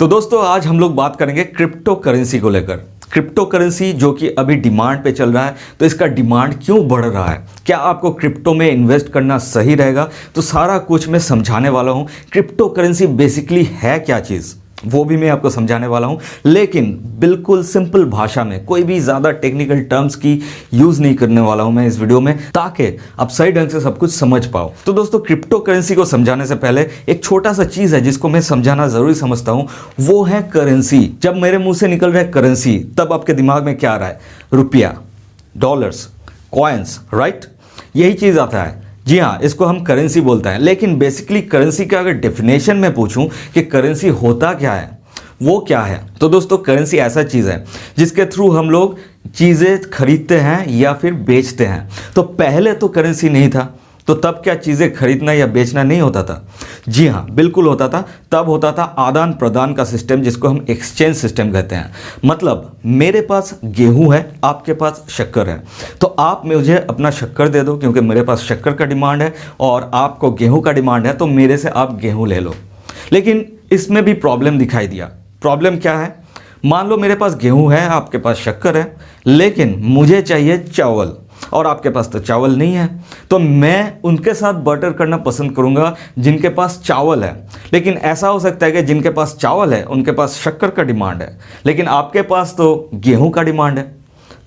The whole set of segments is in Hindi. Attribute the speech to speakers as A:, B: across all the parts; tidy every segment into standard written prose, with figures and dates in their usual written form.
A: तो दोस्तों आज हम लोग बात करेंगे क्रिप्टो करेंसी को लेकर। क्रिप्टो करेंसी जो कि अभी डिमांड पे चल रहा है, तो इसका डिमांड क्यों बढ़ रहा है, क्या आपको क्रिप्टो में इन्वेस्ट करना सही रहेगा, तो सारा कुछ मैं समझाने वाला हूँ। क्रिप्टो करेंसी बेसिकली है क्या चीज़ वो भी मैं आपको समझाने वाला हूं, लेकिन बिल्कुल सिंपल भाषा में, कोई भी ज़्यादा टेक्निकल टर्म्स की यूज़ नहीं करने वाला हूं मैं इस वीडियो में, ताकि आप सही ढंग से सब कुछ समझ पाओ। तो दोस्तों क्रिप्टो करेंसी को समझाने से पहले एक छोटा सा चीज़ है जिसको मैं समझाना ज़रूरी समझता हूं, वो है करेंसी। जब मेरे मुंह से निकल रहा है करेंसी, तब आपके दिमाग में क्या आ रहा है? रुपया, डॉलर्स, कॉइन्स, राइट? यही चीज़ आता है। जी हाँ, इसको हम करेंसी बोलते हैं। लेकिन बेसिकली करेंसी का अगर डेफिनेशन में पूछूं कि करेंसी होता क्या है, वो क्या है, तो दोस्तों करेंसी ऐसा चीज़ है जिसके थ्रू हम लोग चीज़ें खरीदते हैं या फिर बेचते हैं। तो पहले तो करेंसी नहीं था, तो तब क्या चीज़ें खरीदना या बेचना नहीं होता था? जी हाँ, बिल्कुल होता था। तब होता था आदान प्रदान का सिस्टम, जिसको हम एक्सचेंज सिस्टम कहते हैं। मतलब मेरे पास गेहूं है, आपके पास शक्कर है, तो आप मुझे अपना शक्कर दे दो क्योंकि मेरे पास शक्कर का डिमांड है, और आपको गेहूं का डिमांड है, तो मेरे से आप गेहूं ले लो। लेकिन इसमें भी प्रॉब्लम दिखाई दिया। प्रॉब्लम क्या है? मान लो मेरे पास गेहूं है, आपके पास शक्कर है, लेकिन मुझे चाहिए चावल, और आपके पास तो चावल नहीं है। तो मैं उनके साथ बर्टर करना पसंद करूंगा जिनके पास चावल है। लेकिन ऐसा हो सकता है कि जिनके पास चावल है उनके पास शक्कर का डिमांड है, लेकिन आपके पास तो गेहूं का डिमांड है।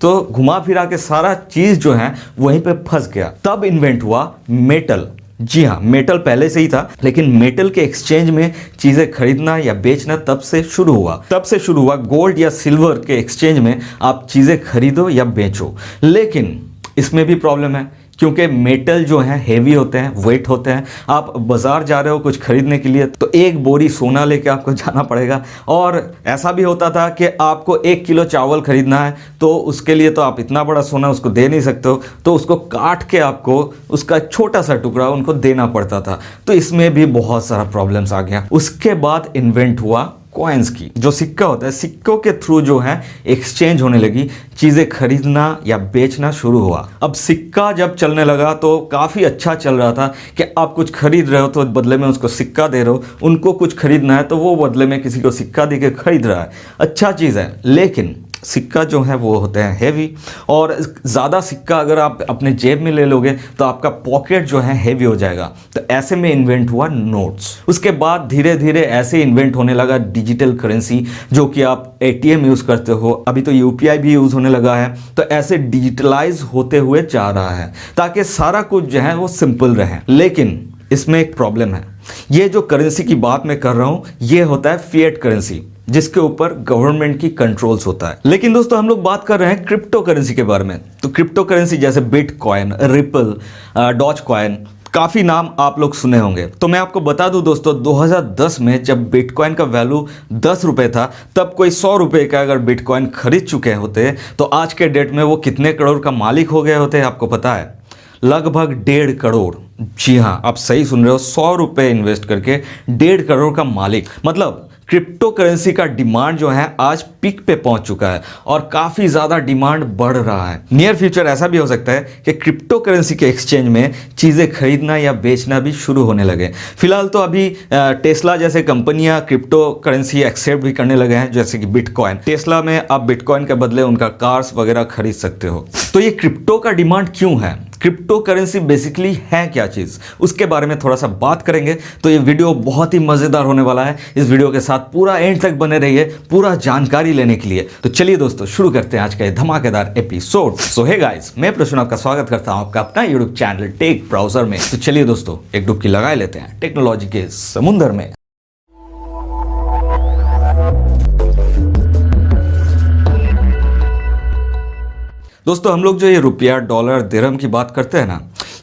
A: तो घुमा फिरा के सारा चीज़ जो है वहीं पे फंस गया। तब इन्वेंट हुआ मेटल। जी हाँ, मेटल पहले से ही था, लेकिन मेटल के एक्सचेंज में चीज़ें खरीदना या बेचना तब से शुरू हुआ। गोल्ड या सिल्वर के एक्सचेंज में आप चीज़ें खरीदो या बेचो। लेकिन इसमें भी प्रॉब्लम है, क्योंकि मेटल जो है हेवी होते हैं, वेट होते हैं। आप बाजार जा रहे हो कुछ खरीदने के लिए, तो एक बोरी सोना लेके आपको जाना पड़ेगा। और ऐसा भी होता था कि आपको 1 किलो चावल खरीदना है, तो उसके लिए तो आप इतना बड़ा सोना उसको दे नहीं सकते हो, तो उसको काट के आपको उसका छोटा सा टुकड़ा उनको देना पड़ता था। तो इसमें भी बहुत सारा प्रॉब्लम्स आ गया। उसके बाद इन्वेंट हुआ कॉइन्स की, जो सिक्का होता है। सिक्कों के थ्रू जो है एक्सचेंज होने लगी, चीज़ें खरीदना या बेचना शुरू हुआ। अब सिक्का जब चलने लगा तो काफ़ी अच्छा चल रहा था कि आप कुछ खरीद रहे हो तो बदले में उसको सिक्का दे रहे हो, उनको कुछ खरीदना है तो वो बदले में किसी को सिक्का दे के खरीद रहा है। अच्छा चीज़ है, लेकिन सिक्का जो है वो होते हैं हेवी, और ज़्यादा सिक्का अगर आप अपने जेब में ले लोगे तो आपका पॉकेट जो है हेवी हो जाएगा। तो ऐसे में इन्वेंट हुआ नोट्स। उसके बाद धीरे धीरे ऐसे इन्वेंट होने लगा डिजिटल करेंसी, जो कि आप एटीएम यूज़ करते हो, अभी तो यूपीआई भी यूज़ होने लगा है। तो ऐसे डिजिटलाइज होते हुए जा रहा है ताकि सारा कुछ जो है वो सिंपल रहे। लेकिन इसमें एक प्रॉब्लम है। ये जो करेंसी की बात मैं कर रहा हूँ, ये होता है फिएट करेंसी, जिसके ऊपर गवर्नमेंट की कंट्रोल्स होता है। लेकिन दोस्तों हम लोग बात कर रहे हैं क्रिप्टो करेंसी के बारे में। तो क्रिप्टो करेंसी जैसे बिटकॉइन, रिपल, डॉज कॉइन, काफ़ी नाम आप लोग सुने होंगे। तो मैं आपको बता दूं दोस्तों, 2010 में जब बिटकॉइन का वैल्यू 10 रुपये था, तब कोई 100 रुपये का अगर बिटकॉइन खरीद चुके होते तो आज के डेट में वो कितने करोड़ का मालिक हो गए होते, आपको पता है? लगभग 1.5 करोड़। जी हाँ, आप सही सुन रहे हो, 100 रुपये इन्वेस्ट करके 1.5 करोड़ का मालिक। मतलब क्रिप्टो करेंसी का डिमांड जो है आज पीक पे पहुंच चुका है, और काफ़ी ज़्यादा डिमांड बढ़ रहा है। नियर फ्यूचर ऐसा भी हो सकता है कि क्रिप्टो करेंसी के एक्सचेंज में चीज़ें खरीदना या बेचना भी शुरू होने लगे। फिलहाल तो अभी टेस्ला जैसे कंपनियां क्रिप्टो करेंसी एक्सेप्ट भी करने लगे हैं, जैसे कि बिटकॉइन। टेस्ला में आप बिटकॉइन के बदले उनका कार्स वगैरह खरीद सकते हो। तो ये क्रिप्टो का डिमांड क्यों है? क्रिप्टो करेंसी बेसिकली है क्या चीज़, उसके बारे में थोड़ा सा बात करेंगे। तो ये वीडियो बहुत ही मज़ेदार होने वाला है। इस वीडियो के साथ पूरा एंड तक बने रहिए, पूरा जानकारी लेने के लिए। तो चलिए दोस्तों शुरू करते हैं आज का ये धमाकेदार एपिसोड। सो हे गाइस, मैं प्रश्न आपका स्वागत करता हूं आपका अपना यूट्यूब चैनल टेक ब्राउजर में। तो चलिए दोस्तों एक डुबकी लगा लेते हैं टेक्नोलॉजी के समुंदर में। दोस्तों हम लोग जो ये रुपया, डॉलर, दिरहम की बात करते हैं ना,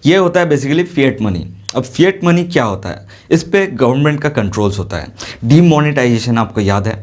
A: ये होता है बेसिकली फिएट मनी। अब फिएट मनी क्या होता है? इस पे गवर्नमेंट का कंट्रोल्स होता है। डीमोनेटाइजेशन आपको याद है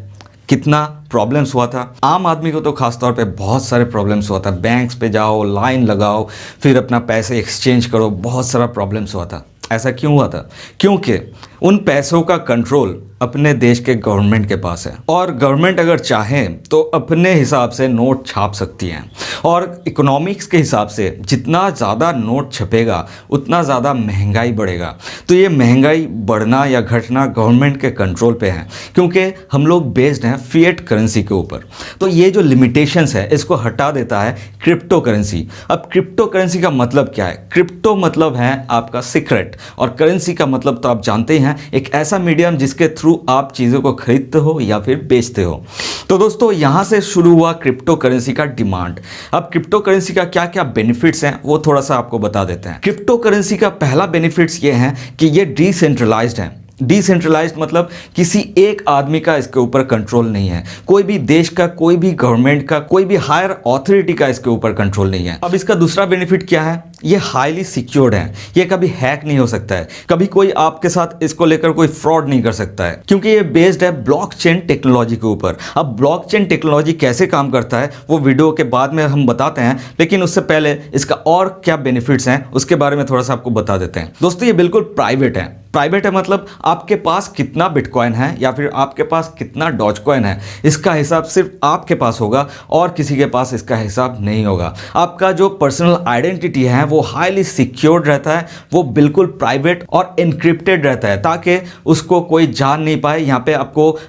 A: कितना प्रॉब्लम्स हुआ था? आम आदमी को तो खास तौर पे बहुत सारे प्रॉब्लम्स हुआ था। बैंक्स पे जाओ, लाइन लगाओ, फिर अपना पैसे एक्सचेंज करो, बहुत सारा प्रॉब्लम्स हुआ था। ऐसा क्यों हुआ था? क्योंकि उन पैसों का कंट्रोल अपने देश के गवर्नमेंट के पास है और गवर्नमेंट अगर चाहे तो अपने हिसाब से नोट छाप सकती है। और इकोनॉमिक्स के हिसाब से जितना ज़्यादा नोट छपेगा उतना ज़्यादा महंगाई बढ़ेगा। तो ये महंगाई बढ़ना या घटना गवर्नमेंट के कंट्रोल पे है, क्योंकि हम लोग बेस्ड हैं फिएट करेंसी के ऊपर। तो ये जो लिमिटेशंस है इसको हटा देता है क्रिप्टो करेंसी। अब क्रिप्टो करेंसी का मतलब क्या है? क्रिप्टो मतलब है आपका सीक्रेट, और करेंसी का मतलब तो आप जानते ही हैं, एक ऐसा मीडियम जिसके थ्रू आप चीज़ों को खरीदते हो या फिर बेचते हो। तो दोस्तों यहाँ से शुरू हुआ क्रिप्टो करेंसी का डिमांड। अब क्रिप्टो करेंसी का क्या क्या बेनिफिट्स हैं वो थोड़ा सा आपको बता देते हैं। क्रिप्टो करेंसी का पहला बेनिफिट्स ये है कि ये डिसेंट्रलाइज्ड है। डिसेंट्रलाइज्ड मतलब किसी एक आदमी का इसके ऊपर कंट्रोल नहीं है, कोई भी देश का, कोई भी गवर्नमेंट का, कोई भी हायर अथॉरिटी का इसके ऊपर कंट्रोल नहीं है। अब इसका दूसरा बेनिफिट क्या है? ये हाईली सिक्योर्ड है, ये कभी हैक नहीं हो सकता है, कभी कोई आपके साथ इसको लेकर कोई फ्रॉड नहीं कर सकता है, क्योंकि ये बेस्ड है ब्लॉकचेन टेक्नोलॉजी के ऊपर। अब ब्लॉकचेन टेक्नोलॉजी कैसे काम करता है वो वीडियो के बाद में हम बताते हैं, लेकिन उससे पहले इसका और क्या बेनिफिट्स हैं उसके बारे में थोड़ा सा आपको बता देते हैं। दोस्तों ये बिल्कुल प्राइवेट है। प्राइवेट है मतलब आपके पास कितना बिटकॉइन है या फिर आपके पास कितना डॉजकॉइन है, इसका हिसाब सिर्फ आपके पास होगा और किसी के पास इसका हिसाब नहीं होगा। आपका जो पर्सनल आइडेंटिटी है वो हाईली सिक्योर्ड रहता है, वो बिल्कुल प्राइवेट और एनक्रिप्टेड रहता है, ताकि उसको कोई जान नहीं पाए। यहाँ पे आपको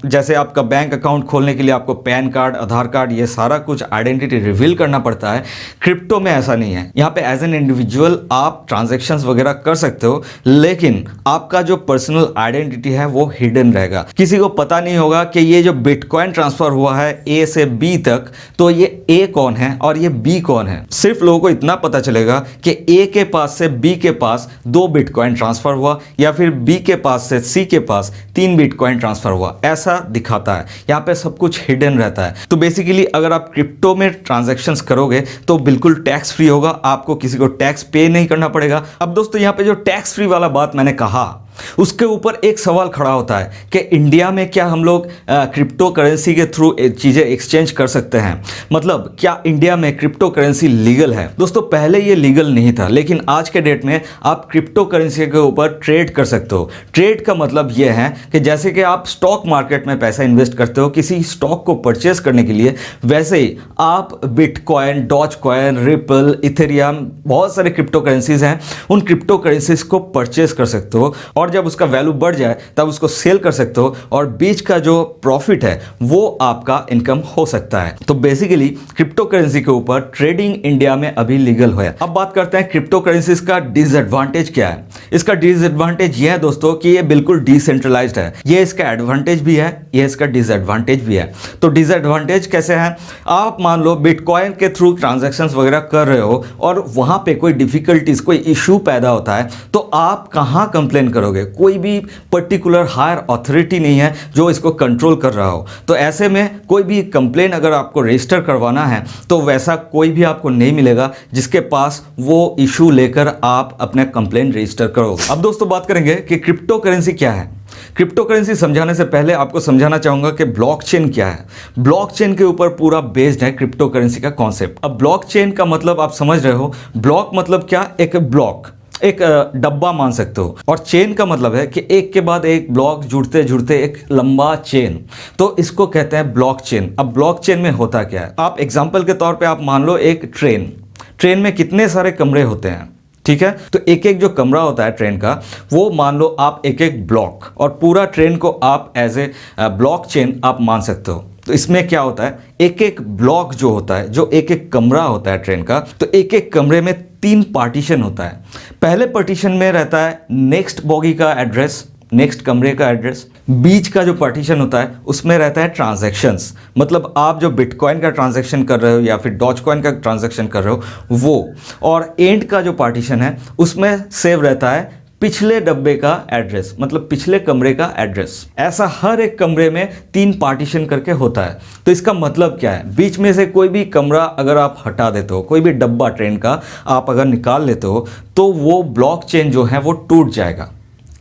A: जैसे आपका बैंक अकाउंट खोलने के लिए आपको पैन कार्ड, आधार कार्ड, ये सारा कुछ आइडेंटिटी रिवील करना पड़ता है। क्रिप्टो में ऐसा नहीं है। यहाँ पे एज एन इंडिविजुअल आप ट्रांजेक्शंस वगैरह कर सकते हो, लेकिन आपका जो पर्सनल आइडेंटिटी है वो हिडन रहेगा। किसी को पता नहीं होगा कि ये जो बिटकॉइन ट्रांसफर हुआ है ए से बी तक, तो ये ए कौन है और ये बी कौन है। सिर्फ लोगों को इतना पता चलेगा कि ए के पास से बी के पास 2 बिटकॉइन ट्रांसफर हुआ या फिर बी के पास से सी के पास 3 बिटकॉइन ट्रांसफर हुआ, ऐसा दिखाता है। यहाँ पे सब कुछ हिडन रहता है। तो बेसिकली अगर आप क्रिप्टो में ट्रांजैक्शंस करोगे तो बिल्कुल टैक्स फ्री होगा, आपको किसी को टैक्स पे नहीं करना पड़ेगा। अब दोस्तों यहाँ पे जो टैक्स फ्री वाला बात मैंने कहा, उसके ऊपर एक सवाल खड़ा होता है कि इंडिया में क्या हम लोग क्रिप्टो करेंसी के थ्रू चीज़ें एक्सचेंज कर सकते हैं? मतलब क्या इंडिया में क्रिप्टो करेंसी लीगल है? दोस्तों पहले ये लीगल नहीं था, लेकिन आज के डेट में आप क्रिप्टो करेंसी के ऊपर ट्रेड कर सकते हो। ट्रेड का मतलब ये है कि जैसे कि आप स्टॉक मार्केट में पैसा इन्वेस्ट करते हो किसी स्टॉक को परचेज करने के लिए, वैसे ही आप बिटकॉइन, डॉजकॉइन, रिपल, इथेरियम, बहुत सारे क्रिप्टो करेंसीज हैं, उन क्रिप्टो करेंसीज को परचेज कर सकते हो और जब उसका वैल्यू बढ़ जाए तब उसको सेल कर सकते हो और बीच का जो प्रॉफिट है वो आपका इनकम हो सकता है। तो बेसिकली क्रिप्टो करेंसी के ऊपर ट्रेडिंग इंडिया में अभी लीगल है। अब बात करते हैं क्रिप्टो करेंसीज का डिसएडवांटेज क्या है। इसका डिसएडवांटेज ये है दोस्तों कि ये बिल्कुल डिसेंट्रलाइज्ड है। ये इसका एडवांटेज भी है, ये इसका डिसएडवांटेज भी है। तो डिसएडवांटेज कैसे है? आप मान लो बिटकॉइन के थ्रू ट्रांजैक्शंस वगैरह कर रहे हो और वहां पे कोई डिफिकल्टीज, कोई इशू पैदा होता है, तो आप कहां कंप्लेन करोगे? कोई भी पर्टिकुलर हायर अथॉरिटी नहीं है जो इसको कंट्रोल कर रहा हो। तो ऐसे में कोई भी कंप्लेन अगर आपको रजिस्टर करवाना है तो वैसा कोई भी आपको नहीं मिलेगा जिसके पास वो इशू लेकर आप अपना कंप्लेन रजिस्टर करो। अब दोस्तों बात करेंगे कि क्रिप्टो करेंसी क्या है। क्रिप्टो करेंसी समझाने से पहले आपको समझाना चाहूंगा कि ब्लॉकचेन क्या है। ब्लॉकचेन के ऊपर पूरा बेस्ड है क्रिप्टो करेंसी का कॉन्सेप्ट। अब ब्लॉकचेन का मतलब आप समझ रहे हो। ब्लॉक मतलब क्या? एक ब्लॉक, एक डब्बा मान सकते हो, और चेन का मतलब है कि एक के बाद एक ब्लॉक जुड़ते जुड़ते एक लंबा चेन, तो इसको कहते हैं ब्लॉकचेन। अब ब्लॉकचेन में होता क्या है? आप एग्जांपल के तौर पे आप मान लो एक ट्रेन में कितने सारे कमरे होते हैं, ठीक है? तो एक एक जो कमरा होता है ट्रेन का, वो मान लो आप एक एक ब्लॉक, और पूरा ट्रेन को आप एज ए ब्लॉकचेन आप मान सकते हो। तो इसमें क्या होता है, एक एक ब्लॉक जो होता है, जो एक एक कमरा होता है ट्रेन का, तो एक एक कमरे में 3 पार्टीशन होता है। पहले पार्टीशन में रहता है नेक्स्ट बॉगी का एड्रेस, नेक्स्ट कमरे का एड्रेस। बीच का जो पार्टीशन होता है उसमें रहता है ट्रांजैक्शंस, मतलब आप जो बिटकॉइन का ट्रांजैक्शन कर रहे हो या फिर डॉजकॉइन का ट्रांजैक्शन कर रहे हो वो। और एंड का जो पार्टीशन है उसमें सेव रहता है पिछले डब्बे का एड्रेस, मतलब पिछले कमरे का एड्रेस। ऐसा हर एक कमरे में 3 पार्टीशन करके होता है। तो इसका मतलब क्या है? बीच में से कोई भी कमरा अगर आप हटा देते हो, कोई भी डब्बा ट्रेन का आप अगर निकाल लेते हो, तो वो ब्लॉकचेन जो है वो टूट जाएगा।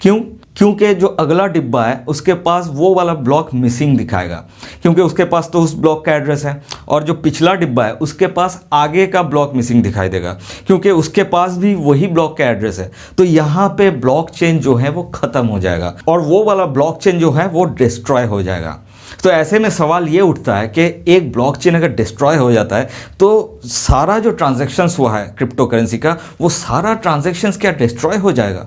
A: क्यों? क्योंकि जो अगला डिब्बा है उसके पास वो वाला ब्लॉक मिसिंग दिखाएगा, क्योंकि उसके पास तो उस ब्लॉक का एड्रेस है, और जो पिछला डिब्बा है उसके पास आगे का ब्लॉक मिसिंग दिखाई देगा, क्योंकि उसके पास भी वही ब्लॉक का एड्रेस है। तो यहाँ पे ब्लॉक चेन जो है वो खत्म हो जाएगा और वो वाला ब्लॉक चेन जो है वो डिस्ट्रॉय हो जाएगा। तो ऐसे में सवाल ये उठता है कि एक ब्लॉकचेन अगर डिस्ट्रॉय हो जाता है तो सारा जो ट्रांजैक्शंस हुआ है क्रिप्टो करेंसी का, वो सारा ट्रांजैक्शंस क्या डिस्ट्रॉय हो जाएगा?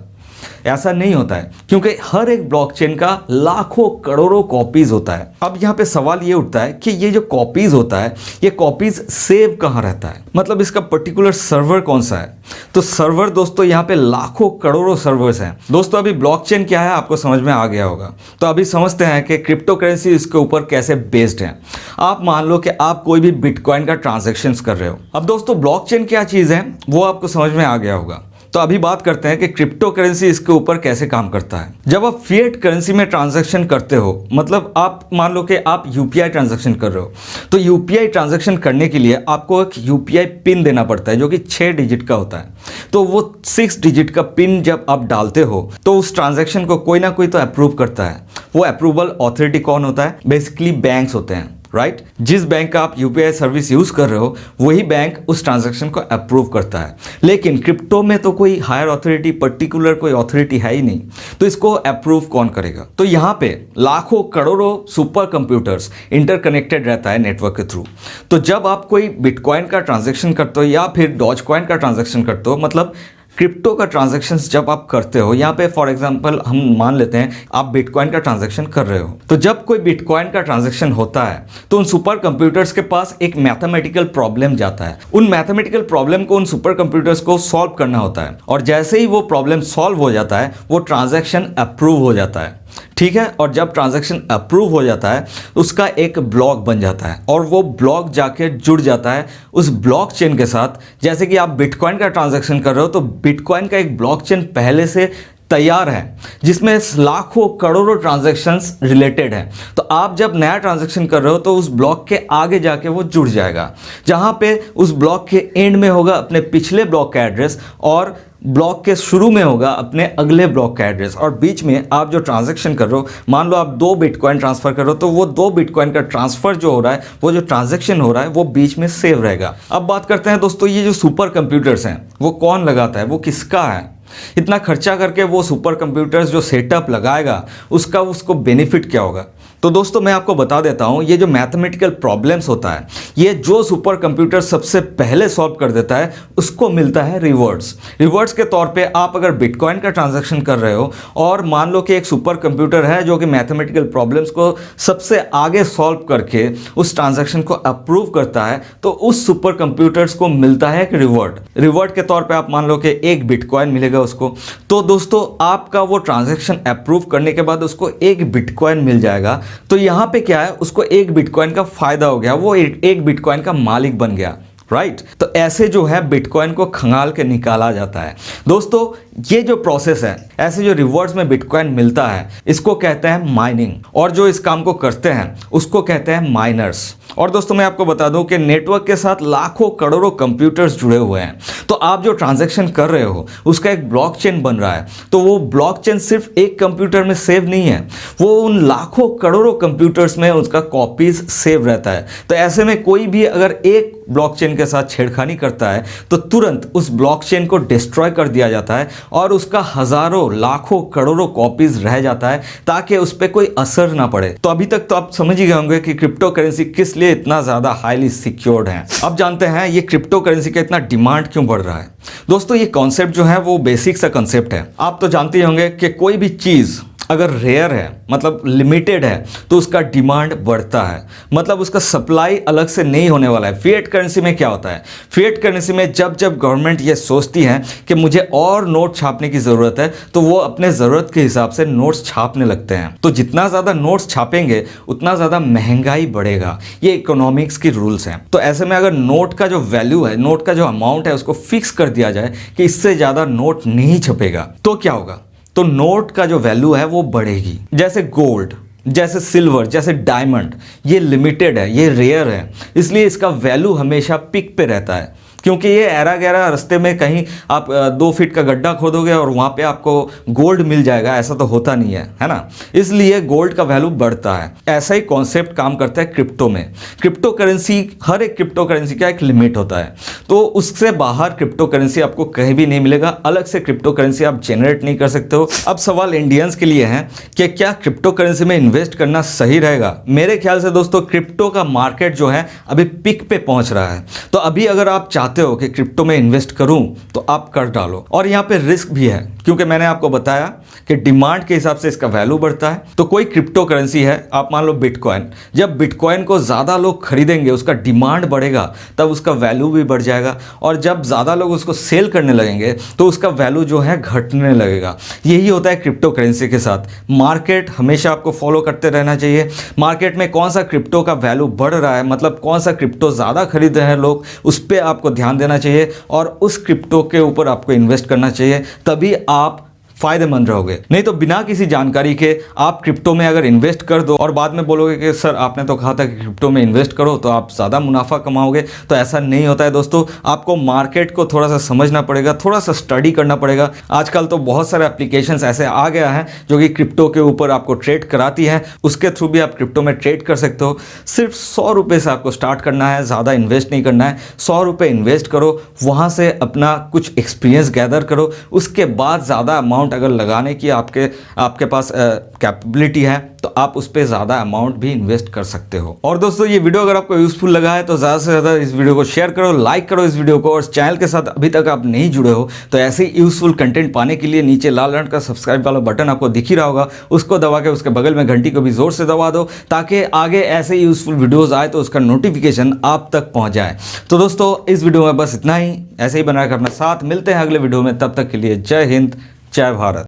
A: ऐसा नहीं होता है, क्योंकि हर एक ब्लॉकचेन का लाखों करोड़ों कॉपीज होता है। अब यहाँ पे सवाल ये उठता है कि ये जो कॉपीज होता है, ये कॉपीज सेव कहाँ रहता है, मतलब इसका पर्टिकुलर सर्वर कौन सा है? तो सर्वर दोस्तों यहाँ पे लाखों करोड़ों सर्वर्स हैं। दोस्तों अभी ब्लॉकचेन क्या है आपको समझ में आ गया होगा, तो अभी समझते हैं कि क्रिप्टो करेंसी इसके ऊपर कैसे बेस्ड है। आप मान लो कि आप कोई भी बिटकॉइन का ट्रांजेक्शन कर रहे हो। अब दोस्तों ब्लॉकचेन क्या चीज़ है वो आपको समझ में आ गया होगा। तो अभी बात करते हैं कि क्रिप्टो करेंसी इसके ऊपर कैसे काम करता है। जब आप फिएट करेंसी में ट्रांजैक्शन करते हो, मतलब आप मान लो कि आप यूपीआई ट्रांजैक्शन कर रहे हो, तो यूपीआई ट्रांजैक्शन करने के लिए आपको एक यूपीआई पिन देना पड़ता है जो कि 6 डिजिट का होता है। तो वो 6 डिजिट का पिन जब आप डालते हो तो उस ट्रांजैक्शन को कोई ना कोई तो अप्रूव करता है। वो अप्रूवल अथॉरिटी कौन होता है? बेसिकली बैंक्स होते हैं, राइट? जिस बैंक का आप यूपीआई सर्विस यूज कर रहे हो वही बैंक उस ट्रांजैक्शन को अप्रूव करता है। लेकिन क्रिप्टो में तो कोई हायर अथॉरिटी, पर्टिकुलर कोई अथॉरिटी है ही नहीं, तो इसको अप्रूव कौन करेगा? तो यहाँ पे लाखों करोड़ों सुपर कंप्यूटर्स इंटरकनेक्टेड रहता है नेटवर्क के थ्रू। तो जब आप कोई बिटकॉइन का ट्रांजैक्शन करते हो या फिर डॉज कॉइन का ट्रांजैक्शन करते हो, मतलब क्रिप्टो का ट्रांजैक्शंस जब आप करते हो, यहाँ पे फॉर एग्जांपल हम मान लेते हैं आप बिटकॉइन का ट्रांजैक्शन कर रहे हो, तो जब कोई बिटकॉइन का ट्रांजैक्शन होता है तो उन सुपर कंप्यूटर्स के पास एक मैथमेटिकल प्रॉब्लम जाता है। उन मैथमेटिकल प्रॉब्लम को उन सुपर कंप्यूटर्स को सॉल्व करना होता है, और जैसे ही वो प्रॉब्लम सॉल्व हो जाता है वो ट्रांजैक्शन अप्रूव हो जाता है, ठीक है? और जब ट्रांजैक्शन अप्रूव हो जाता है उसका एक ब्लॉक बन जाता है और वो ब्लॉक जाके जुड़ जाता है उस ब्लॉकचेन के साथ। जैसे कि आप बिटकॉइन का ट्रांजैक्शन कर रहे हो तो बिटकॉइन का एक ब्लॉकचेन पहले से तैयार है जिसमें लाखों करोड़ों ट्रांजैक्शंस रिलेटेड हैं। तो आप जब नया ट्रांजैक्शन कर रहे हो तो उस ब्लॉक के आगे जाके वो जुड़ जाएगा, जहां पे उस ब्लॉक के एंड में होगा अपने पिछले ब्लॉक का एड्रेस और ब्लॉक के शुरू में होगा अपने अगले ब्लॉक का एड्रेस, और बीच में आप जो ट्रांजैक्शन कर रहे हो, मान लो आप 2 बिटकॉइन ट्रांसफर कर रहे हो, तो वो 2 बिटकॉइन का ट्रांसफर जो हो रहा है, वो जो ट्रांजैक्शन हो रहा है वो बीच में सेव रहेगा। अब बात करते हैं दोस्तों, ये जो सुपर कंप्यूटर्स हैं वो कौन लगाता है, वो किसका है? इतना खर्चा करके वो सुपर कंप्यूटर्स जो सेटअप लगाएगा उसको बेनिफिट क्या होगा? तो दोस्तों मैं आपको बता देता हूं, ये जो मैथमेटिकल प्रॉब्लम्स होता है, ये जो सुपर कंप्यूटर सबसे पहले सॉल्व कर देता है उसको मिलता है रिवॉर्ड्स। रिवॉर्ड्स के तौर पे आप अगर बिटकॉइन का ट्रांजैक्शन कर रहे हो और मान लो कि एक सुपर कंप्यूटर है जो कि मैथमेटिकल प्रॉब्लम्स को सबसे आगे सॉल्व करके उस ट्रांजैक्शन को अप्रूव करता है, तो उस सुपर कंप्यूटर्स को मिलता है एक रिवॉर्ड। रिवॉर्ड के तौर पर आप मान लो कि 1 बिटकॉइन मिलेगा उसको। तो दोस्तों आपका वो ट्रांजैक्शन अप्रूव करने के बाद उसको 1 बिटकॉइन मिल जाएगा। तो यहां पे क्या है, उसको 1 बिटकॉइन का फायदा हो गया, वो 1 बिटकॉइन का मालिक बन गया, राइट? तो ऐसे जो है बिटकॉइन को खंगाल के निकाला जाता है। दोस्तों ये जो प्रोसेस है, ऐसे जो रिवॉर्ड्स में बिटकॉइन मिलता है, इसको कहते हैं माइनिंग, और जो इस काम को करते हैं उसको कहते हैं माइनर्स। और दोस्तों मैं आपको बता दूं कि नेटवर्क के साथ लाखों करोड़ों कंप्यूटर्स जुड़े हुए हैं। तो आप जो ट्रांजैक्शन कर रहे हो उसका एक ब्लॉकचेन बन रहा है, तो वो ब्लॉकचेन सिर्फ एक कंप्यूटर में सेव नहीं है, वो उन लाखों करोड़ों कंप्यूटर्स में उसका कॉपीज सेव रहता है। तो ऐसे में कोई भी अगर एक ब्लॉकचेन के साथ छेड़खानी करता है तो तुरंत उस ब्लॉकचेन को डिस्ट्रॉय कर दिया जाता है और उसका हजारों लाखों करोड़ों कॉपीज रह जाता है ताकि उस पर कोई असर ना पड़े। तो अभी तक तो आप समझ ही गए होंगे कि क्रिप्टो करेंसी किस लिए इतना ज्यादा हाईली सिक्योर्ड है। अब जानते हैं ये क्रिप्टो करेंसी का इतना डिमांड क्यों बढ़ रहा है। दोस्तों ये कॉन्सेप्ट जो है वो बेसिक सा कॉन्सेप्ट है। आप तो जानते ही होंगे कि कोई भी चीज अगर रेयर है, मतलब लिमिटेड है, तो उसका डिमांड बढ़ता है, मतलब उसका सप्लाई अलग से नहीं होने वाला है। फिएट करेंसी में क्या होता है, फिएट करेंसी में जब जब गवर्नमेंट ये सोचती है कि मुझे और नोट छापने की ज़रूरत है तो वो अपने ज़रूरत के हिसाब से नोट्स छापने लगते हैं। तो जितना ज़्यादा नोट्स छापेंगे उतना ज़्यादा महंगाई बढ़ेगा। ये इकोनॉमिक्स की रूल्स हैं। तो ऐसे में अगर नोट का जो वैल्यू है, नोट का जो अमाउंट है, उसको फिक्स कर दिया जाए कि इससे ज़्यादा नोट नहीं छपेगा, तो क्या होगा, तो नोट का जो वैल्यू है वो बढ़ेगी। जैसे गोल्ड, जैसे सिल्वर, जैसे डायमंड, ये लिमिटेड है, ये रेयर है, इसलिए इसका वैल्यू हमेशा पिक पे रहता है। क्योंकि ये ऐरा गैरा रास्ते में कहीं आप 2 फीट का गड्ढा खोदोगे और वहाँ पे आपको गोल्ड मिल जाएगा, ऐसा तो होता नहीं है ना। इसलिए गोल्ड का वैल्यू बढ़ता है। ऐसा ही कॉन्सेप्ट काम करता है क्रिप्टो में। क्रिप्टो करेंसी, हर एक क्रिप्टो करेंसी का एक लिमिट होता है, तो उससे बाहर क्रिप्टो करेंसी आपको कहीं भी नहीं मिलेगा। अलग से क्रिप्टो करेंसी आप जनरेट नहीं कर सकते हो। अब सवाल इंडियंस के लिए है कि क्या क्रिप्टो करेंसी में इन्वेस्ट करना सही रहेगा? मेरे ख्याल से दोस्तों क्रिप्टो का मार्केट जो है अभी पिक पे पहुंच रहा है, तो अभी अगर आप चाहते हो कि क्रिप्टो में इन्वेस्ट करूं तो आप कर डालो। और यहाँ पे रिस्क भी है, क्योंकि मैंने आपको बताया कि डिमांड के हिसाब से इसका वैल्यू बढ़ता है। तो कोई क्रिप्टो करेंसी है, आप मान लो बिटकॉइन, जब बिटकॉइन को ज़्यादा लोग खरीदेंगे, उसका डिमांड बढ़ेगा, तब उसका वैल्यू भी बढ़ जाएगा। और जब ज़्यादा लोग उसको सेल करने लगेंगे तो उसका वैल्यू जो है घटने लगेगा। यही होता है क्रिप्टो करेंसी के साथ। मार्केट हमेशा आपको फॉलो करते रहना चाहिए। मार्केट में कौन सा क्रिप्टो का वैल्यू बढ़ रहा है, मतलब कौन सा क्रिप्टो ज़्यादा खरीद रहे हैं लोग, उस पर आपको ध्यान देना चाहिए और उस क्रिप्टो के ऊपर आपको इन्वेस्ट करना चाहिए, तभी आप फायदेमंद रहोगे। नहीं तो बिना किसी जानकारी के आप क्रिप्टो में अगर इन्वेस्ट कर दो और बाद में बोलोगे कि सर आपने तो कहा था कि क्रिप्टो में इन्वेस्ट करो तो आप ज़्यादा मुनाफा कमाओगे, तो ऐसा नहीं होता है दोस्तों। आपको मार्केट को थोड़ा सा समझना पड़ेगा, थोड़ा सा स्टडी करना पड़ेगा। आजकल तो बहुत सारे एप्लीकेशंस ऐसे आ गया है जो कि क्रिप्टो के ऊपर आपको ट्रेड कराती है, उसके थ्रू भी आप क्रिप्टो में ट्रेड कर सकते हो। सिर्फ 100 रुपये से आपको स्टार्ट करना है, ज़्यादा इन्वेस्ट नहीं करना है। 100 रुपये इन्वेस्ट करो, वहाँ से अपना कुछ एक्सपीरियंस गैदर करो, उसके बाद ज़्यादा अमाउंट अगर लगाने की आपके पास कैपेबिलिटी है तो आप उस पर ज़्यादा अमाउंट भी इन्वेस्ट कर सकते हो। और दोस्तों ये वीडियो अगर आपको यूज़फुल लगा है तो ज़्यादा से ज़्यादा इस वीडियो को शेयर करो, लाइक करो इस वीडियो को, और चैनल के साथ अभी तक आप नहीं जुड़े हो तो ऐसे ही यूज़फुल कंटेंट पाने के लिए नीचे लाल रंग का सब्सक्राइब वाला बटन आपको दिख ही रहा होगा, उसको दबा के उसके बगल में घंटी को भी ज़ोर से दबा दो ताकि आगे ऐसे ही यूज़फुल वीडियोज़ आए तो उसका नोटिफिकेशन आप तक पहुँच जाए। तो दोस्तों इस वीडियो में बस इतना ही, ऐसे ही बनाकर अपना साथ मिलते हैं अगले वीडियो में। तब तक के लिए जय हिंद, जय भारत।